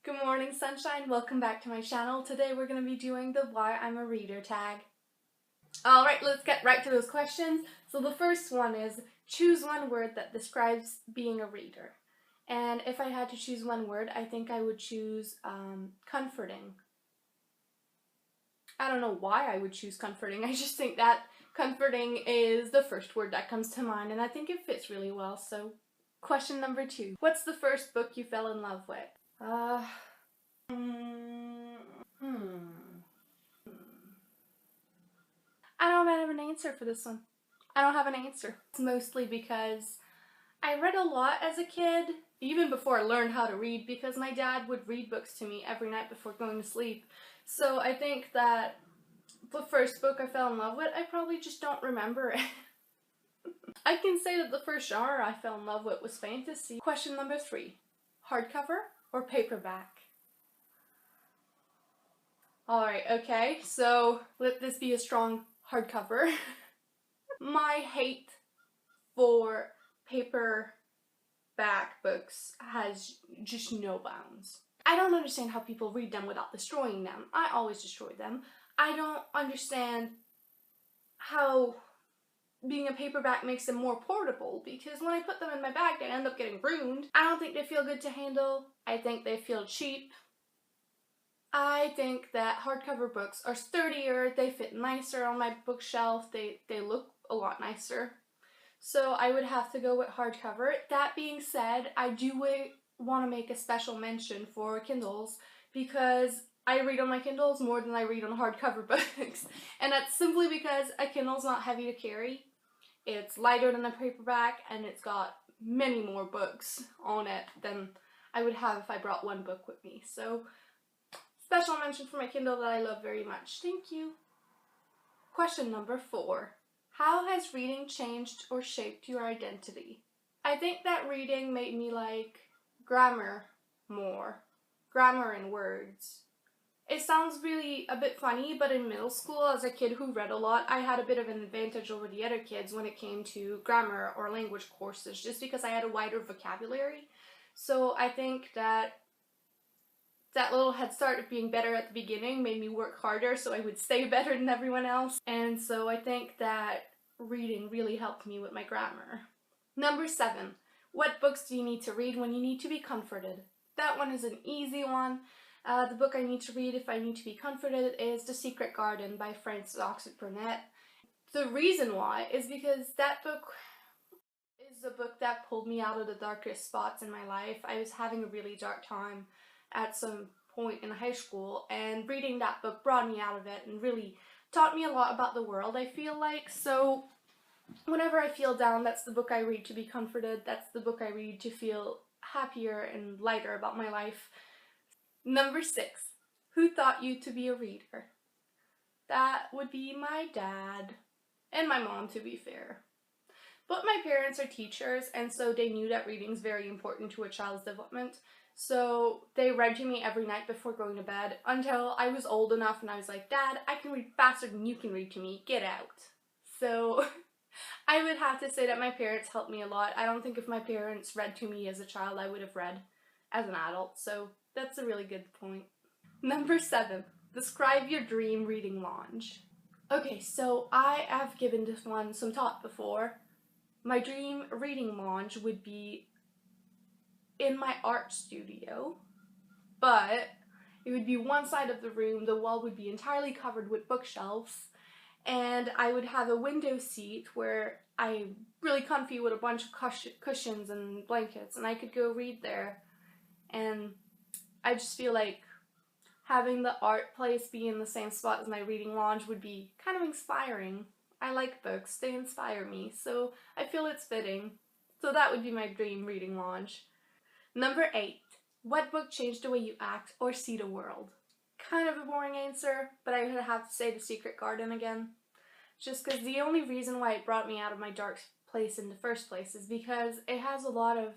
Good morning, sunshine. Welcome back to my channel. Today we're going to be doing the Why I'm a Reader tag. Alright, let's get right to those questions. So the first one is, choose one word that describes being a reader. And if I had to choose one word, I think I would choose comforting. I don't know why I would choose comforting. I just think that comforting is the first word that comes to mind, and I think it fits really well. So, question number 2. What's the first book you fell in love with? I don't have an answer for this one. I don't have an answer. It's mostly because I read a lot as a kid, even before I learned how to read, because my dad would read books to me every night before going to sleep. So I think that the first book I fell in love with, I probably just don't remember it. I can say that the first genre I fell in love with was fantasy. Question number 3. Hardcover or paperback? Alright, okay, so let this be a strong hardcover. My hate for paperback books has just no bounds. I don't understand how people read them without destroying them. I always destroy them. I don't understand how being a paperback makes them more portable, because when I put them in my bag they end up getting ruined. I don't think they feel good to handle. I think they feel cheap. I think that hardcover books are sturdier, they fit nicer on my bookshelf, they look a lot nicer. So I would have to go with hardcover. That being said, I do want to make a special mention for Kindles, because I read on my Kindles more than I read on hardcover books. And that's simply because a Kindle's not heavy to carry. It's lighter than a paperback, and it's got many more books on it than I would have if I brought one book with me. So, special mention for my Kindle that I love very much. Thank you. Question number 4. How has reading changed or shaped your identity? I think that reading made me like grammar more. Grammar and words. It sounds really a bit funny, but in middle school, as a kid who read a lot, I had a bit of an advantage over the other kids when it came to grammar or language courses, just because I had a wider vocabulary. So I think that little head start of being better at the beginning made me work harder so I would stay better than everyone else. And so I think that reading really helped me with my grammar. Number 7. What books do you need to read when you need to be comforted? That one is an easy one. The book I need to read if I need to be comforted is The Secret Garden by Frances Oxford Burnett. The reason why is because that book is a book that pulled me out of the darkest spots in my life. I was having a really dark time at some point in high school, and reading that book brought me out of it and really taught me a lot about the world, I feel like. So whenever I feel down, that's the book I read to be comforted. That's the book I read to feel happier and lighter about my life. Number 6. Who taught you to be a reader? That would be my dad. And my mom, to be fair. But my parents are teachers, and so they knew that reading is very important to a child's development. So they read to me every night before going to bed until I was old enough and I was like, Dad, I can read faster than you can read to me. Get out. So I would have to say that my parents helped me a lot. I don't think if my parents read to me as a child, I would have read as an adult. So that's a really good point. Number 7. Describe your dream reading lounge. Okay, so I have given this one some thought before. My dream reading lounge would be in my art studio, but it would be one side of the room, the wall would be entirely covered with bookshelves, and I would have a window seat where I'm really comfy with a bunch of cushions and blankets, and I could go read there. And I just feel like having the art place be in the same spot as my reading lounge would be kind of inspiring. I like books, they inspire me, so I feel it's fitting. So that would be my dream reading lounge. Number 8. What book changed the way you act or see the world? Kind of a boring answer, but I would have to say The Secret Garden again. Just because the only reason why it brought me out of my dark place in the first place is because it has a lot of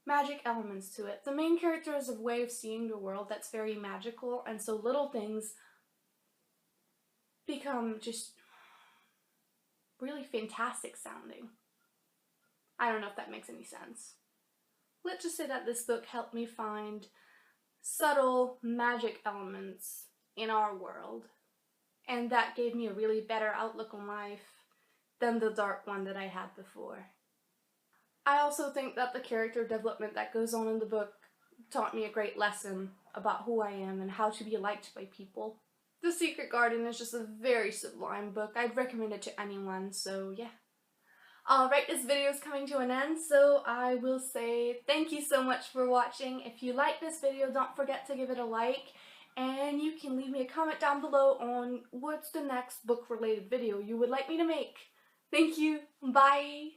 magic elements to it. The main character has a way of seeing the world that's very magical, and so little things become just really fantastic sounding. I don't know if that makes any sense. Let's just say that this book helped me find subtle magic elements in our world. And that gave me a really better outlook on life than the dark one that I had before. I also think that the character development that goes on in the book taught me a great lesson about who I am and how to be liked by people. The Secret Garden is just a very sublime book. I'd recommend it to anyone, so yeah. Alright, this video is coming to an end, so I will say thank you so much for watching. If you like this video, don't forget to give it a like, and you can leave me a comment down below on what's the next book-related video you would like me to make. Thank you, bye!